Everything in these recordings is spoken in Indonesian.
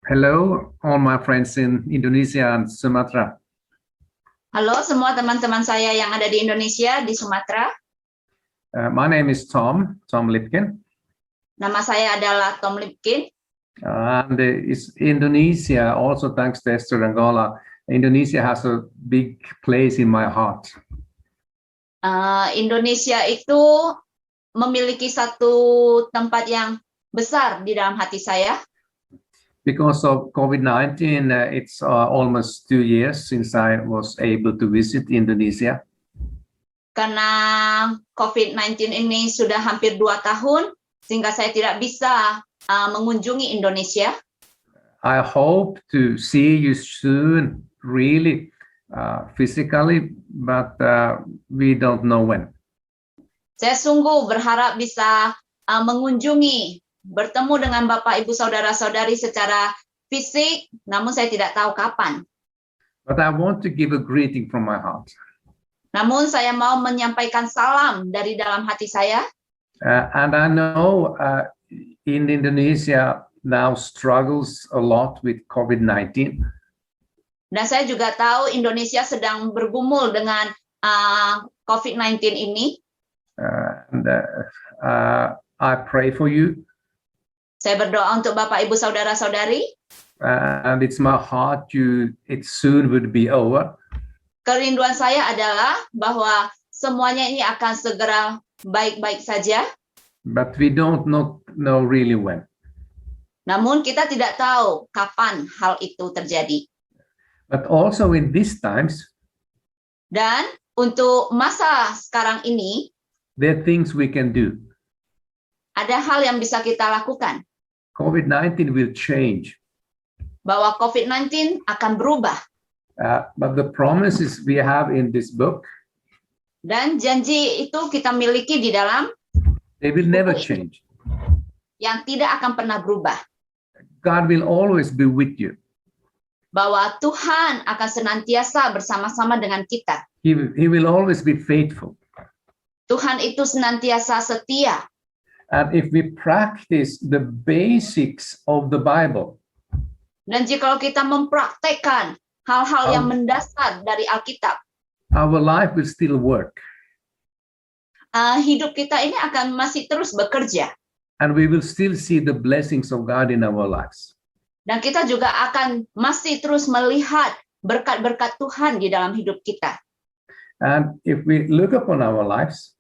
Hello, all my friends in Indonesia and Sumatra. Halo semua teman-teman saya yang ada di Indonesia, di Sumatera. My name is Tom Lipkin. Nama saya adalah Tom Lipkin. And it's Indonesia, also thanks to Esther Angola, Indonesia has a big place in my heart. Indonesia itu memiliki satu tempat yang besar di dalam hati saya. Because of COVID-19, it's almost 2 years since I was able to visit Indonesia. Karena COVID-19 ini sudah hampir 2 tahun, sehingga saya tidak bisa mengunjungi Indonesia. I hope to see you soon, really, physically, but we don't know when. Saya sungguh berharap bisa mengunjungi, bertemu dengan Bapak, Ibu, Saudara-saudari secara fisik, namun saya tidak tahu kapan. But I want to give a greeting from my heart. Namun saya mau menyampaikan salam dari dalam hati saya. And I know in Indonesia now struggles a lot with COVID-19. Dan saya juga tahu Indonesia sedang bergumul dengan COVID-19 ini. And I pray for you. Saya berdoa untuk Bapak, Ibu, Saudara-saudari. And it's my heart it soon would be over. Kerinduan saya adalah bahwa semuanya ini akan segera baik-baik saja. But we don't know really when. Namun kita tidak tahu kapan hal itu terjadi. But also in these times, dan untuk masa sekarang ini, there are things we can do. Ada hal yang bisa kita lakukan. COVID-19 will change. Bahwa COVID-19 akan berubah. But the promises we have in this book, dan janji itu kita miliki di dalam, they will never change. Yang tidak akan pernah berubah. God will always be with you. Bahwa Tuhan akan senantiasa bersama-sama dengan kita. He will always be faithful. Tuhan itu senantiasa setia. And if we practice the basics of the Bible, dan jika kita mempraktekkan hal-hal yang mendasar dari Alkitab, our life will still work. Hidup kita ini akan masih terus bekerja. And we will still see the blessings of God in our lives. Dan kita juga akan masih terus melihat berkat-berkat Tuhan di dalam hidup kita. And if we look upon our lives,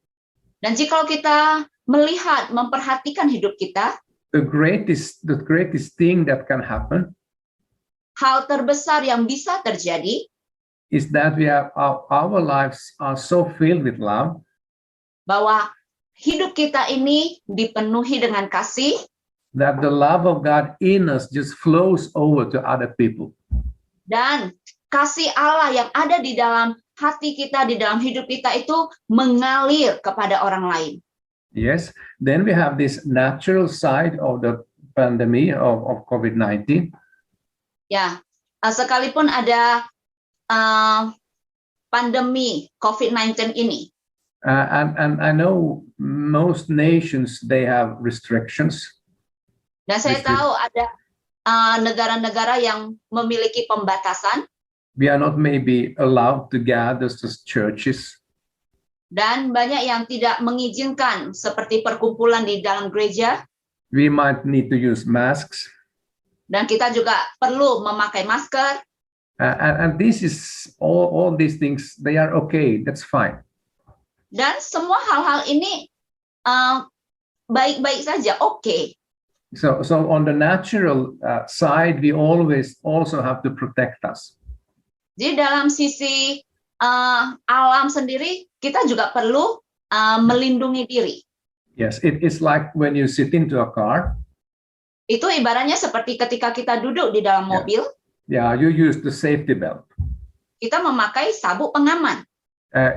dan jika kita melihat, memperhatikan hidup kita, the greatest thing that can happen, hal terbesar yang bisa terjadi, is that we have our lives are so filled with love, bahwa hidup kita ini dipenuhi dengan kasih, that the love of God in us just flows over to other people. Dan kasih Allah yang ada di dalam hati kita, di dalam hidup kita itu mengalir kepada orang lain. Yes, then we have this natural side of the pandemic of COVID-19. Ya, sekalipun ada pandemi COVID-19 ini. And I know most nations, they have restrictions. Dan saya tahu ada negara-negara yang memiliki pembatasan. We are not maybe allowed to gather as churches. Dan banyak yang tidak mengizinkan seperti perkumpulan di dalam gereja. We might need to use masks. Dan kita juga perlu memakai masker. And this is all these things, they are okay, that's fine. Dan semua hal-hal ini baik-baik saja, oke. So on the natural side, we always also have to protect us. Jadi dalam sisi alam sendiri, kita juga perlu melindungi diri. Yes, it is like when you sit into a car. Itu ibaratnya seperti ketika kita duduk di dalam mobil. Yeah, you use the safety belt. Kita memakai sabuk pengaman.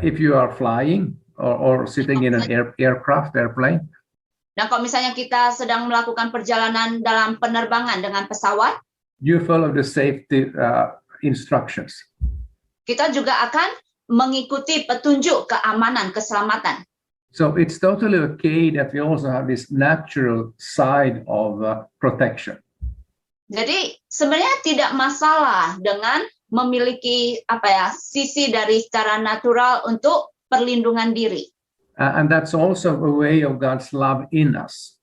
If you are flying or sitting in an airplane. Dan kalau misalnya kita sedang melakukan perjalanan dalam penerbangan dengan pesawat, you follow the safety instructions. Kita juga akan mengikuti petunjuk keamanan, keselamatan. So it's totally okay that we also have this natural side of protection. Jadi sebenarnya tidak masalah dengan memiliki sisi dari secara natural untuk perlindungan diri. And that's also a way of God's love in us.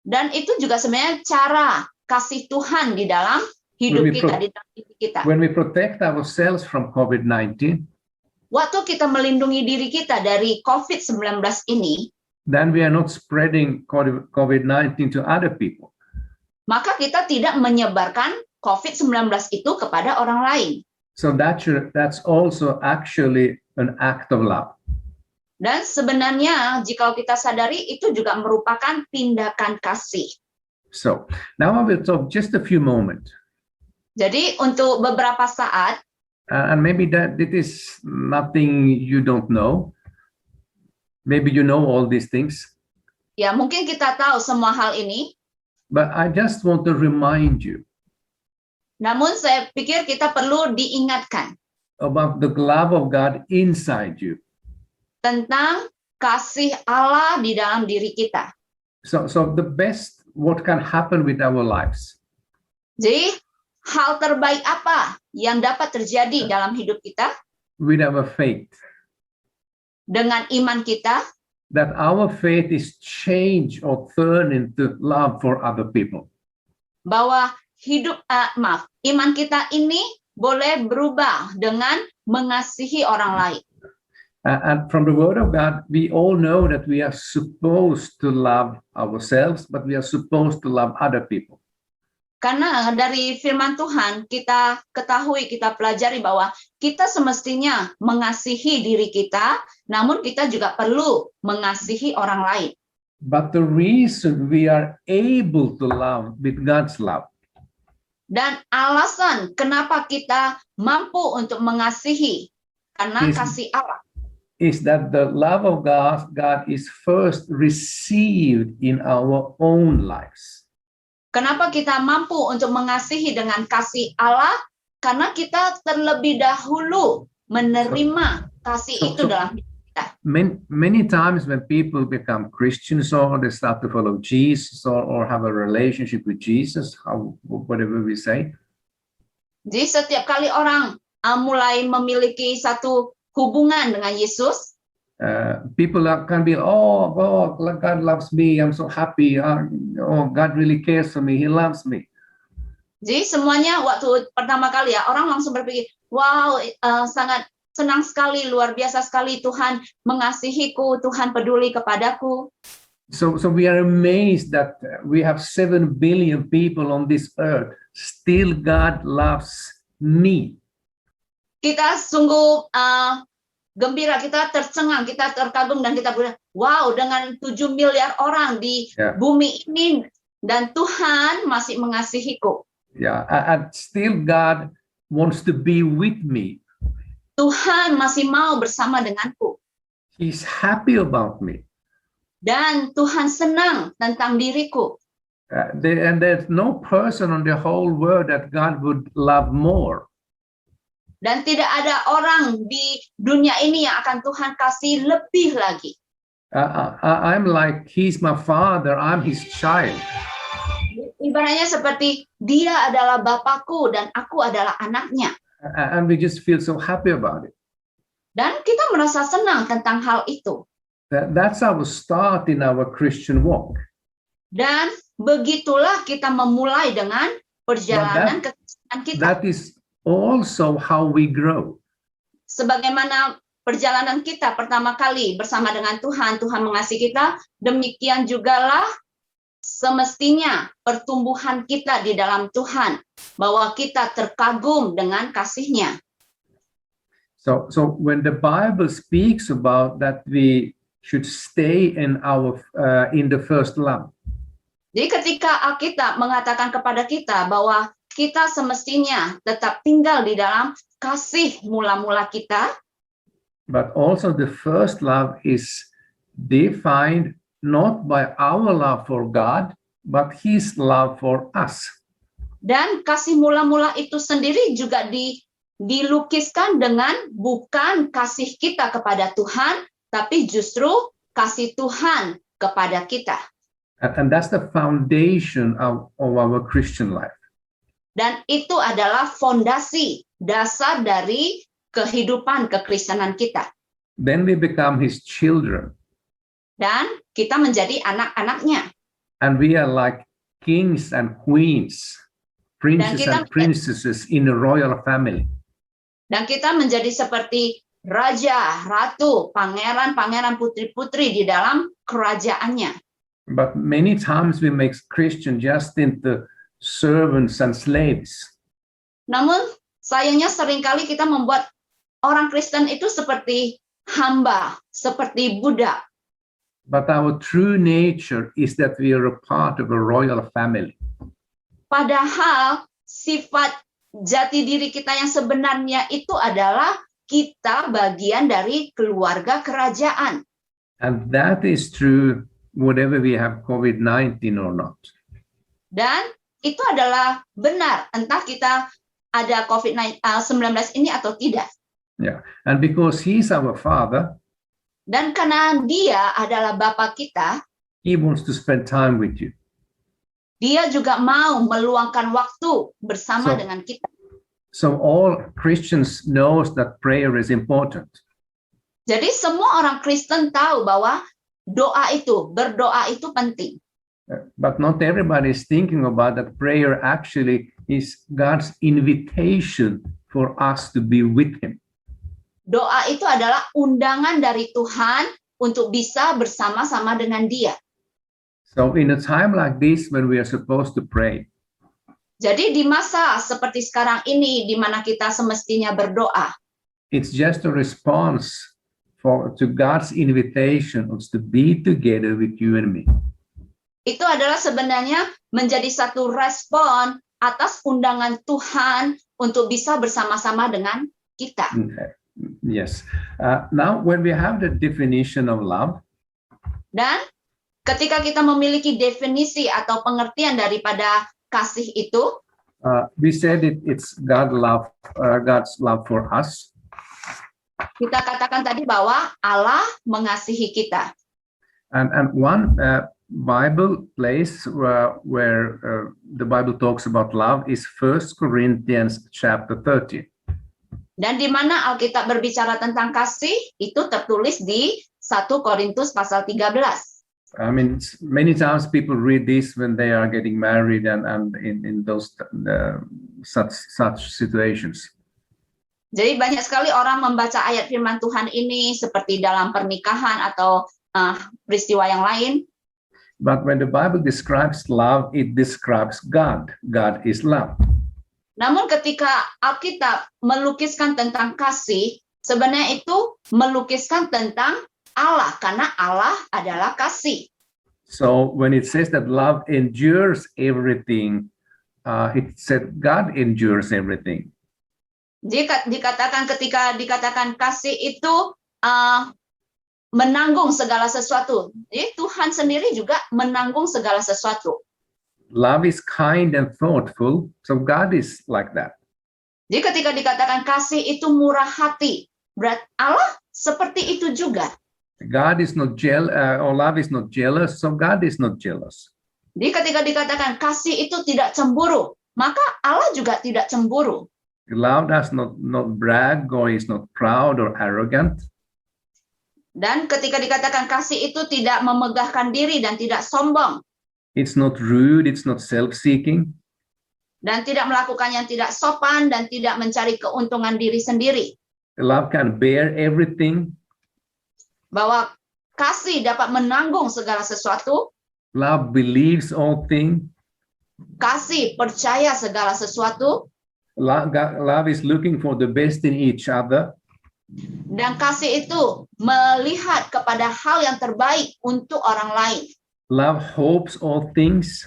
Dan itu juga sebenarnya cara kasih Tuhan di dalam hidup kita, di dalam diri kita. When we protect ourselves from COVID-19, Waktu kita melindungi diri kita dari COVID-19 ini, then we are not spreading COVID-19 to other people. maka kita tidak menyebarkan COVID-19 itu kepada orang lain. So that's also actually an act of love. Dan sebenarnya jika kita sadari itu juga merupakan tindakan kasih. So now I will talk just a few moments. Jadi untuk beberapa saat, And maybe that it is nothing you don't know. Maybe you know all these things. ya mungkin kita tahu semua hal ini, But I just want to remind you namun saya pikir kita perlu diingatkan about the love of God inside you. tentang kasih Allah di dalam diri kita. So the best what can happen with our lives. Jadi hal terbaik apa yang dapat terjadi dalam hidup kita With our faith, dengan iman kita, that our faith is changed or turned into love for other people. bahwa iman kita ini boleh berubah dengan mengasihi orang lain. And from the Word of God, we all know that we are supposed to love ourselves, but we are supposed to love other people. Karena dari firman Tuhan kita ketahui, kita pelajari bahwa kita semestinya mengasihi diri kita, namun kita juga perlu mengasihi orang lain. But the reason we are able to love with God's love Dan alasan kenapa kita mampu untuk mengasihi karena Yes. kasih Allah. is that the love of God is first received in our own lives. Kenapa kita mampu untuk mengasihi dengan kasih Allah? Karena kita terlebih dahulu menerima kasih So- itu so- dalam hidup. Many times when people become Christians or they start to follow Jesus or have a relationship with Jesus, whatever we say, Jadi setiap kali orang mulai memiliki satu hubungan dengan Yesus, people can be, oh, God loves me, I'm so happy, oh, God really cares for me, He loves me. jadi semuanya waktu pertama kali ya orang langsung berpikir, wow, sangat senang sekali, luar biasa sekali Tuhan mengasihiku, Tuhan peduli kepadaku. So we are amazed that we have 7 billion people on this earth. Still God loves me. Kita sungguh gembira, kita tercengang, kita terkagum, dan kita bilang, wow, dengan 7 miliar orang di Ya. bumi ini, dan Tuhan masih mengasihiku. Yeah, and still God wants to be with me. Tuhan masih mau bersama denganku. He's happy about me. Dan Tuhan senang tentang diriku. And there's no person on the whole world that God would love more. Dan tidak ada orang di dunia ini yang akan Tuhan kasih lebih lagi. I'm like, He's my father, I'm His child. Ibaratnya seperti dia adalah Bapakku dan aku adalah anaknya. And we just feel so happy about it. Dan kita merasa senang tentang hal itu. That's our start in our Christian walk. Dan begitulah kita memulai dengan perjalanan kekristenan kita. That is also how we grow. Sebagaimana perjalanan kita pertama kali bersama dengan Tuhan, Tuhan mengasihi kita, demikian jugalah semestinya pertumbuhan kita di dalam Tuhan, bahwa kita terkagum dengan kasih-Nya. So when the Bible speaks about that we should stay in the first love. Jadi ketika Alkitab mengatakan kepada kita bahwa kita semestinya tetap tinggal di dalam kasih mula-mula kita, But also the first love is defined not by our love for God, but His love for us. dan kasih mula-mula itu sendiri juga dilukiskan dengan bukan kasih kita kepada Tuhan, tapi justru kasih Tuhan kepada kita. And that's the foundation of our Christian life. Dan itu adalah fondasi dasar dari kehidupan kekristenan kita. Then we become his children, Dan kita menjadi anak-anaknya. and we are like kings and queens, princes kita- and princesses in a royal family. Dan kita menjadi seperti raja, ratu, pangeran, putri-putri di dalam kerajaannya. But many times we make Christian just into servants and slaves. Namun sayangnya seringkali kita membuat orang Kristen itu seperti hamba, seperti budak. But our true nature is that we are a part of a royal family. Padahal sifat jati diri kita yang sebenarnya itu adalah kita bagian dari keluarga kerajaan. And that is true whatever we have COVID-19 or not. Dan itu adalah benar entah kita ada COVID-19 ini atau tidak. And because he's our father, Dan karena dia adalah Bapa kita, he wants to spend time with you. dia juga mau meluangkan waktu bersama So- dengan kita. So all Christians knows that prayer is important. Jadi semua orang Kristen tahu bahwa berdoa itu penting. But not everybody is thinking about that prayer actually is God's invitation for us to be with him. Doa itu adalah undangan dari Tuhan untuk bisa bersama-sama dengan Dia. So in a time like this when we are supposed to pray, Jadi di masa seperti sekarang ini di mana kita semestinya berdoa, it's just a response to God's invitation to be together with you and me. itu adalah sebenarnya menjadi satu respon atas undangan Tuhan untuk bisa bersama-sama dengan kita. Yes. Now, when we have the definition of love, Dan ketika kita memiliki definisi atau pengertian daripada kasih itu, we said it's God's love for us. kita katakan tadi bahwa Allah mengasihi kita. And one Bible place where the Bible talks about love is 1 Corinthians chapter 13. Dan di mana Alkitab berbicara tentang kasih, itu tertulis di 1 Korintus pasal 13. I mean, many times people read this when they are getting married and in those such situations. Jadi banyak sekali orang membaca ayat firman Tuhan ini seperti dalam pernikahan atau peristiwa yang lain. But when the Bible describes love, it describes God. God is love. Namun ketika Alkitab melukiskan tentang kasih, sebenarnya itu melukiskan tentang Allah, karena Allah adalah kasih. So when it says that love endures everything, it said God endures everything. Jika dikatakan kasih itu menanggung segala sesuatu. Jadi Tuhan sendiri juga menanggung segala sesuatu. Love is kind and thoughtful, so God is like that. Jadi ketika dikatakan kasih itu murah hati, berarti Allah seperti itu juga. God is not or love is not jealous, so God is not jealous. Jadi ketika dikatakan kasih itu tidak cemburu, maka Allah juga tidak cemburu. Love does not brag or is not proud or arrogant. Dan ketika dikatakan kasih itu tidak memegahkan diri dan tidak sombong. It's not rude, it's not self-seeking. Dan tidak melakukan yang tidak sopan dan tidak mencari keuntungan diri sendiri. Love can bear everything. Bahwa kasih dapat menanggung segala sesuatu. Love believes all things. Kasih percaya segala sesuatu. Love is looking for the best in each other. Dan kasih itu melihat kepada hal yang terbaik untuk orang lain. Love hopes all things.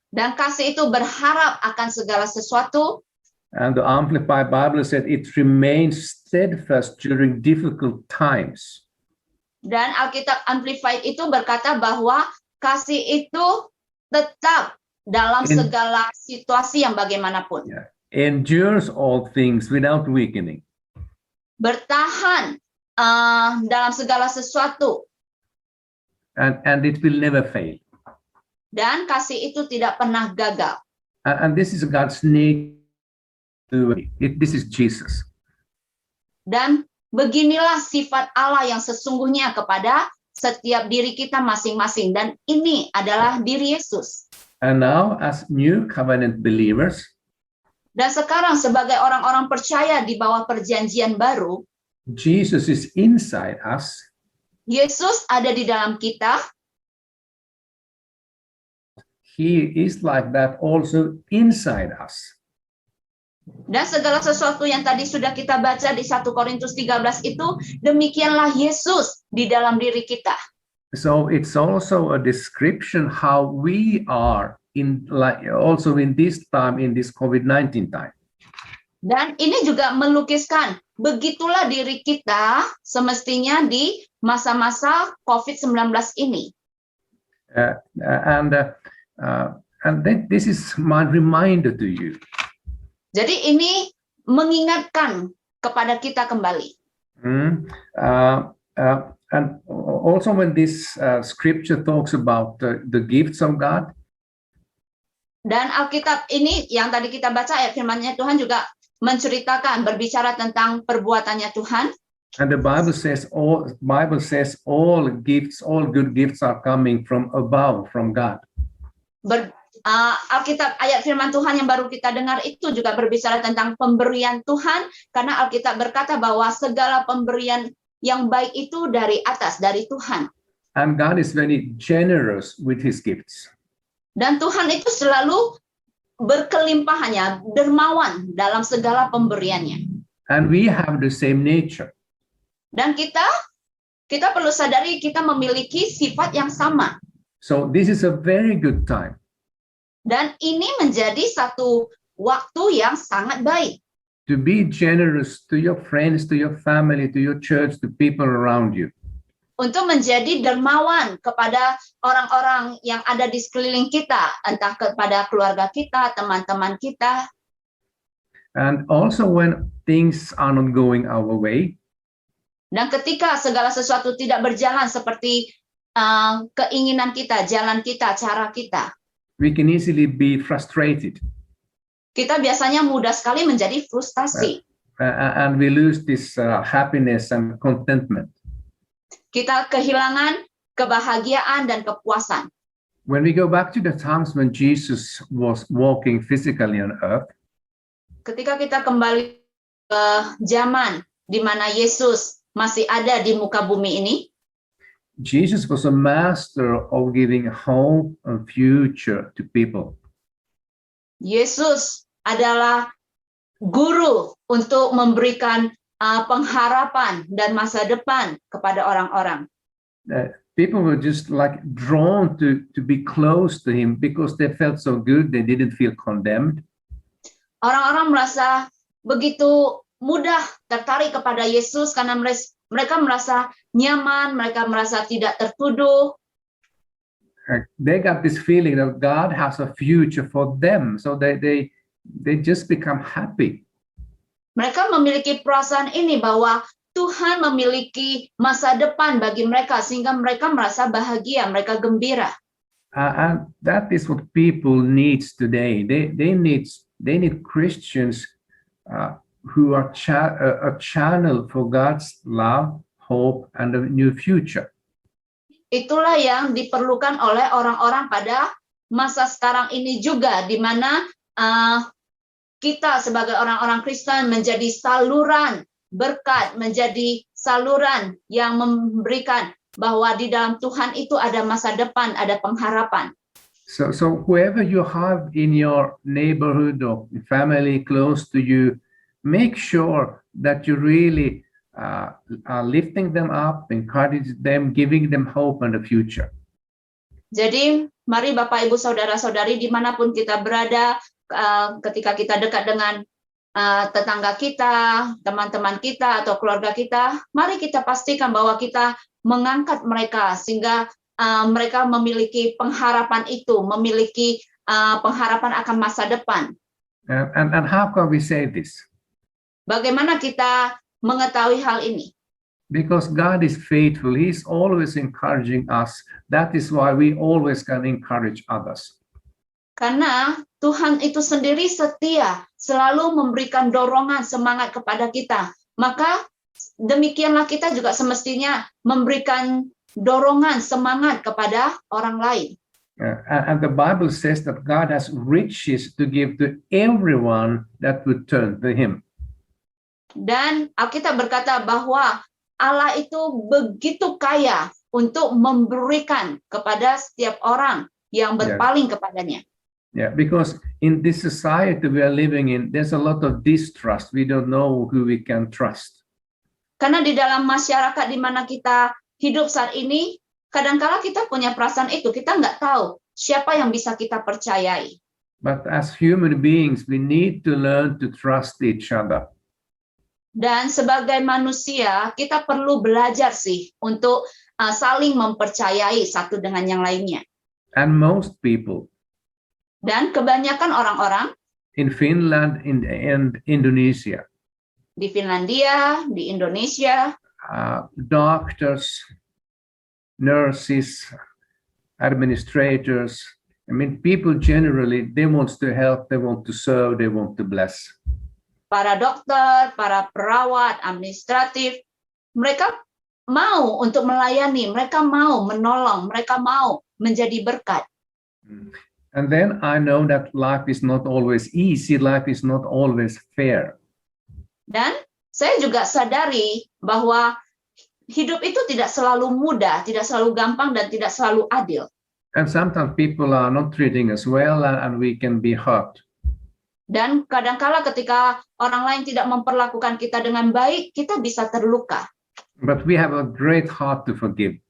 Dan kasih itu berharap akan segala sesuatu. And the Amplified Bible said it remains steadfast during difficult times. Dan Alkitab Amplified itu berkata bahwa kasih itu tetap dalam segala situasi yang bagaimanapun. Yeah. Endures all things without weakening. Bertahan dalam segala sesuatu. And it will never fail. Dan kasih itu tidak pernah gagal. And this is God's nature. This is Jesus. Dan beginilah sifat Allah yang sesungguhnya kepada setiap diri kita masing-masing. Dan ini adalah diri Yesus. And now, as new covenant believers, Dan sekarang sebagai orang-orang percaya di bawah perjanjian baru, Jesus is inside us. Yesus ada di dalam kita. He is like that also inside us. Dan segala sesuatu yang tadi sudah kita baca di 1 Korintus 13 itu, demikianlah Yesus di dalam diri kita. So it's also a description how we are in, like, also in this time, in this COVID-19 time. Dan ini juga melukiskan begitulah diri kita semestinya di masa-masa COVID-19 ini. And this is my reminder to you. Jadi ini mengingatkan kepada kita kembali. And also when this scripture talks about the gifts of God. Dan Alkitab ini yang tadi kita baca ayat firman-Nya Tuhan juga menceritakan, berbicara tentang perbuatannya Tuhan. And the Bible says all gifts, all good gifts are coming from above, from God. Alkitab ayat firman Tuhan yang baru kita dengar itu juga berbicara tentang pemberian Tuhan, karena Alkitab berkata bahwa segala pemberian yang baik itu dari atas, dari Tuhan. And God is very generous with his gifts. Dan Tuhan itu selalu berkelimpahannya, dermawan dalam segala pemberiannya. And we have the same nature. Dan kita perlu sadari kita memiliki sifat yang sama. So this is a very good time. Dan ini menjadi satu waktu yang sangat baik. To be generous to your friends, to your family, to your church, to people around you. Untuk menjadi dermawan kepada orang-orang yang ada di sekeliling kita, entah kepada keluarga kita, teman-teman kita. And also when things are not going our way. Dan ketika segala sesuatu tidak berjalan seperti keinginan kita, jalan kita, cara kita. We can easily be frustrated. Kita biasanya mudah sekali menjadi frustasi. And we lose this happiness and contentment. Kita kehilangan kebahagiaan dan kepuasan. When we go back to the times when Jesus was walking physically on earth, ketika kita kembali ke zaman di mana Yesus masih ada di muka bumi ini, Jesus was a master of giving hope and future to people. Yesus adalah guru untuk memberikan pengharapan dan masa depan kepada orang-orang. People were just like drawn to be close to him because they felt so good, they didn't feel condemned. Orang-orang merasa begitu mudah tertarik kepada Yesus karena mereka merasa nyaman, mereka merasa tidak tertuduh. They got this feeling that God has a future for them, so they just become happy. Mereka memiliki perasaan ini bahwa Tuhan memiliki masa depan bagi mereka sehingga mereka merasa bahagia, mereka gembira. And that is what people need today. They need Christians who are a channel for God's love, hope, and a new future. Itulah yang diperlukan oleh orang-orang pada masa sekarang ini juga, di mana kita sebagai orang-orang Kristen menjadi saluran berkat, menjadi saluran yang memberikan bahwa di dalam Tuhan itu ada masa depan, ada pengharapan. So whoever you have in your neighborhood or family close to you, make sure that you really are lifting them up, encourage them, giving them hope and a future. Jadi mari Bapak Ibu Saudara-saudari dimanapun kita berada, ketika kita dekat dengan tetangga kita, teman-teman kita, atau keluarga kita, mari kita pastikan bahwa kita mengangkat mereka sehingga mereka memiliki pengharapan itu, memiliki pengharapan akan masa depan. And how can we say this? Bagaimana kita mengetahui hal ini? Because God is faithful, He's always encouraging us. That is why we always can encourage others. Karena Tuhan itu sendiri setia, selalu memberikan dorongan, semangat kepada kita. Maka demikianlah kita juga semestinya memberikan dorongan, semangat kepada orang lain. And the Bible says that God has riches to give to everyone that would turn to Him. Dan Alkitab berkata bahwa Allah itu begitu kaya untuk memberikan kepada setiap orang yang berpaling kepadanya. Yeah, because in this society we are living in, there's a lot of distrust. We don't know who we can trust. Karena di dalam masyarakat di mana kita hidup saat ini, kadangkala kita punya perasaan itu, kita nggak tahu siapa yang bisa kita percayai. But as human beings, we need to learn to trust each other. Dan sebagai manusia, kita perlu belajar sih untuk saling mempercayai satu dengan yang lainnya. And most people Dan kebanyakan orang-orang in Finland and Indonesia, di Finlandia, di Indonesia, doctors, nurses, administrators, I mean, people generally, they want to help, they want to serve, they want to bless. para dokter, para perawat, administratif, mereka mau untuk melayani, mereka mau menolong, mereka mau menjadi berkat. And then I know that life is not always easy, life is not always fair. Dan saya juga sadari bahwa hidup itu tidak selalu mudah, tidak selalu gampang, dan tidak selalu adil. And sometimes people are not treating us well and we can be hurt. Dan kadangkala ketika orang lain tidak memperlakukan kita dengan baik, kita bisa terluka. But we have a great heart to forgive.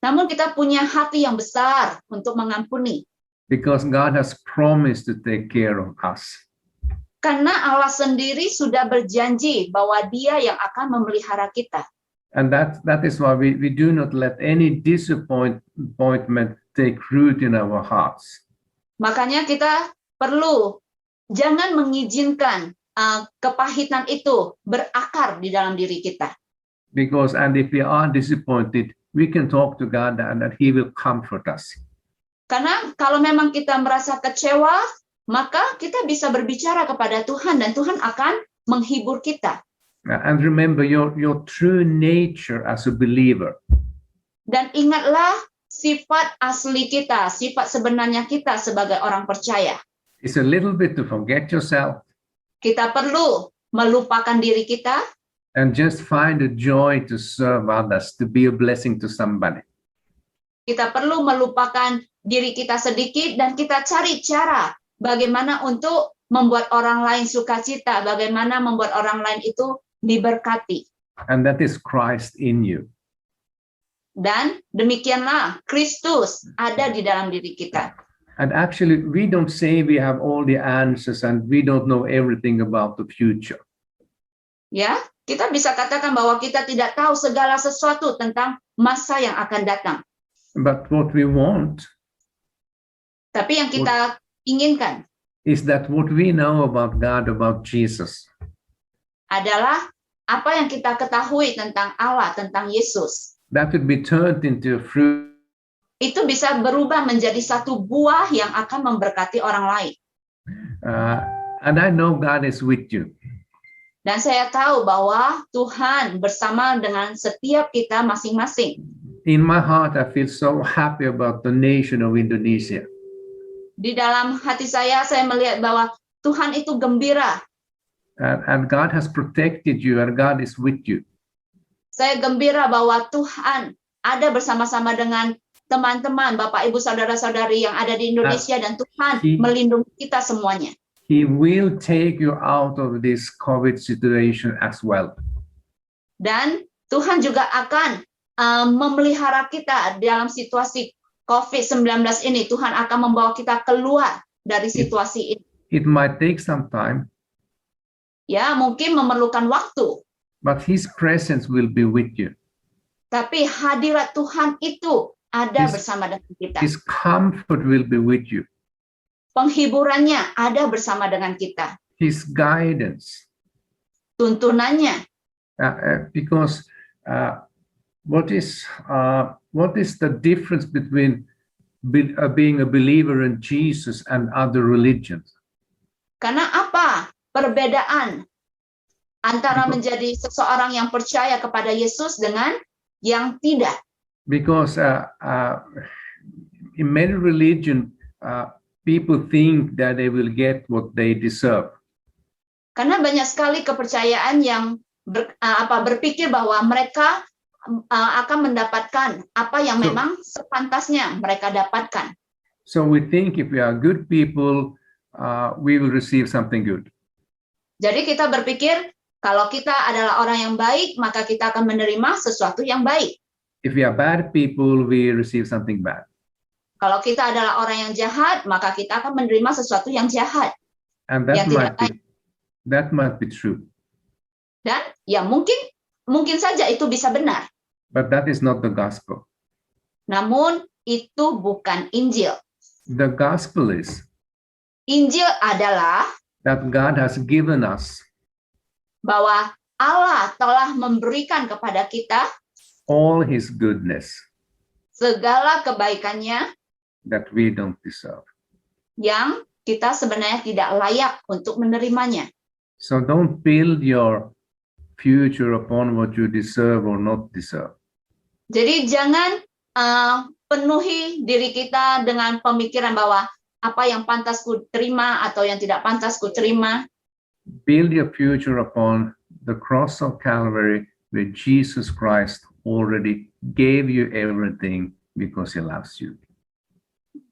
Namun kita punya hati yang besar untuk mengampuni. Because God has promised to take care of us. Karena Allah sendiri sudah berjanji bahwa Dia yang akan memelihara kita. And that is why we do not let any disappointment take root in our hearts. Makanya kita perlu jangan mengizinkan kepahitan itu berakar di dalam diri kita. Because and if we are disappointed, we can talk to God and that He will comfort us. Karena kalau memang kita merasa kecewa, maka kita bisa berbicara kepada Tuhan dan Tuhan akan menghibur kita. And remember your true nature as a believer. Dan ingatlah sifat asli kita, sifat sebenarnya kita sebagai orang percaya. It's a little bit to forget yourself. Kita perlu melupakan diri kita. And just find a joy to serve others, to be a blessing to somebody. Kita perlu melupakan diri kita sedikit dan kita cari cara bagaimana untuk membuat orang lain sukacita, bagaimana membuat orang lain itu diberkati. And that is Christ in you. Dan demikianlah Kristus ada di dalam diri kita. And actually, we don't say we have all the answers and we don't know everything about the future. Ya, kita bisa katakan bahwa kita tidak tahu segala sesuatu tentang masa yang akan datang. But what we want, tapi yang kita inginkan, is that what we know about God, about Jesus, adalah apa yang kita ketahui tentang Allah, tentang Yesus. that would be turned into a fruit. Itu bisa berubah menjadi satu buah yang akan memberkati orang lain. And I know God is with you. Dan saya tahu bahwa Tuhan bersama dengan setiap kita masing-masing. In my heart, I feel so happy about the nation of Indonesia. Di dalam hati saya melihat bahwa Tuhan itu gembira. And God has protected you and God is with you. Saya gembira bahwa Tuhan ada bersama-sama dengan teman-teman, Bapak, Ibu, Saudara-saudari yang ada di Indonesia dan Tuhan melindungi kita semuanya. He will take you out of this COVID situation as well. Dan Tuhan juga akan memelihara kita dalam situasi COVID-19 ini. Tuhan akan membawa kita keluar dari situasi ini. It might take some time. Ya, mungkin memerlukan waktu. But His presence will be with you. Tapi hadirat Tuhan itu ada bersama dengan kita. His comfort will be with you. Penghiburannya ada bersama dengan kita. His guidance. Tuntunannya. Because what is the difference between being a believer in Jesus and other religions. Karena apa perbedaan antara Betul. menjadi seseorang yang percaya kepada Yesus dengan yang tidak? Because in many religions, people think that they will get what they deserve. Karena banyak sekali kepercayaan yang berpikir bahwa mereka akan mendapatkan apa yang memang sepantasnya mereka dapatkan. So we think if we are good people, we will receive something good. Jadi kita berpikir kalau kita adalah orang yang baik, maka kita akan menerima sesuatu yang baik. If we are bad people, we receive something bad. Kalau kita adalah orang yang jahat, maka kita akan menerima sesuatu yang jahat. And Yang tidak baik. that might be true. Dan ya mungkin saja itu bisa benar. But that is not the gospel. Namun itu bukan Injil. The gospel is Injil adalah that God has given us bahwa Allah telah memberikan kepada kita all his goodness segala kebaikannya that we don't deserve. yang kita sebenarnya tidak layak untuk menerimanya. So don't build your future upon what you deserve or not deserve. Jadi jangan penuhi diri kita dengan pemikiran bahwa apa yang pantas ku terima atau yang tidak pantas ku terima. Build your future upon the cross of Calvary, where Jesus Christ already gave you everything because he loves you.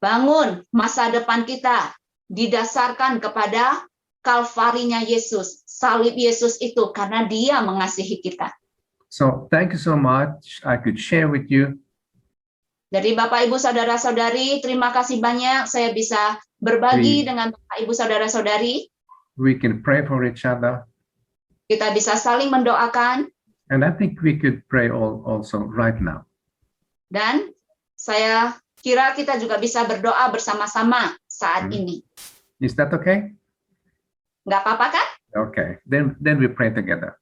Bangun masa depan kita didasarkan kepada Kalvarinya Yesus, salib Yesus itu, karena Dia mengasihi kita. So thank you so much. I could share with you. Jadi Bapak Ibu Saudara-saudari, terima kasih banyak saya bisa berbagi dengan Bapak Ibu Saudara-saudari. We can pray for each other. Kita bisa saling mendoakan. And I think we could pray also right now. Dan saya kira kita juga bisa berdoa bersama-sama saat ini. Is that okay? Nggak apa-apa kan? Okay. Then we pray together.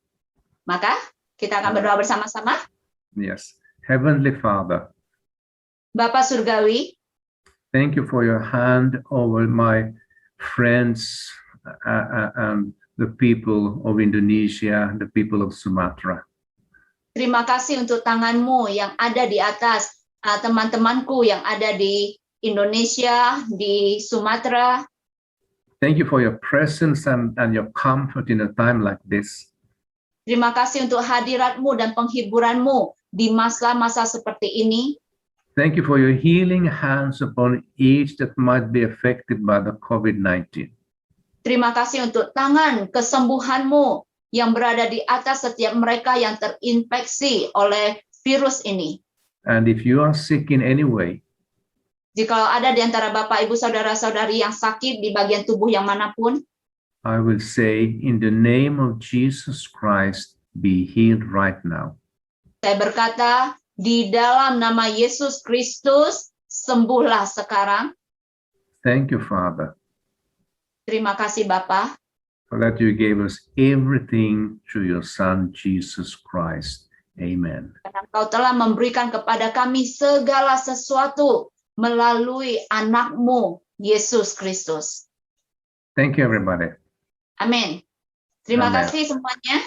Maka kita akan berdoa bersama-sama. Yes. Heavenly Father, Bapak Surgawi, thank you for your hand over my friends and the people of Indonesia, the people of Sumatra. terima kasih untuk tangan-Mu yang ada di atas teman-temanku yang ada di Indonesia, di Sumatera. Thank you for your presence and your comfort in a time like this. Terima kasih untuk hadirat-Mu dan penghiburan-Mu di masa-masa seperti ini. Thank you for your healing hands upon each that might be affected by the COVID-19. Terima kasih untuk tangan kesembuhan-Mu yang berada di atas setiap mereka yang terinfeksi oleh virus ini. And if you are sick in any way, Jikalau ada di antara Bapak, Ibu, Saudara-saudari yang sakit di bagian tubuh yang manapun, I will say, in the name of Jesus Christ, be healed right now. saya berkata, di dalam nama Yesus Kristus, sembuhlah sekarang. Thank you, Father, Terima kasih Bapa, for that you gave us everything through your Son, Jesus Christ. Amen. karena Engkau telah memberikan kepada kami segala sesuatu melalui anak-Mu, Yesus Kristus. Thank you, everybody. Amin. Terima Amin. kasih semuanya.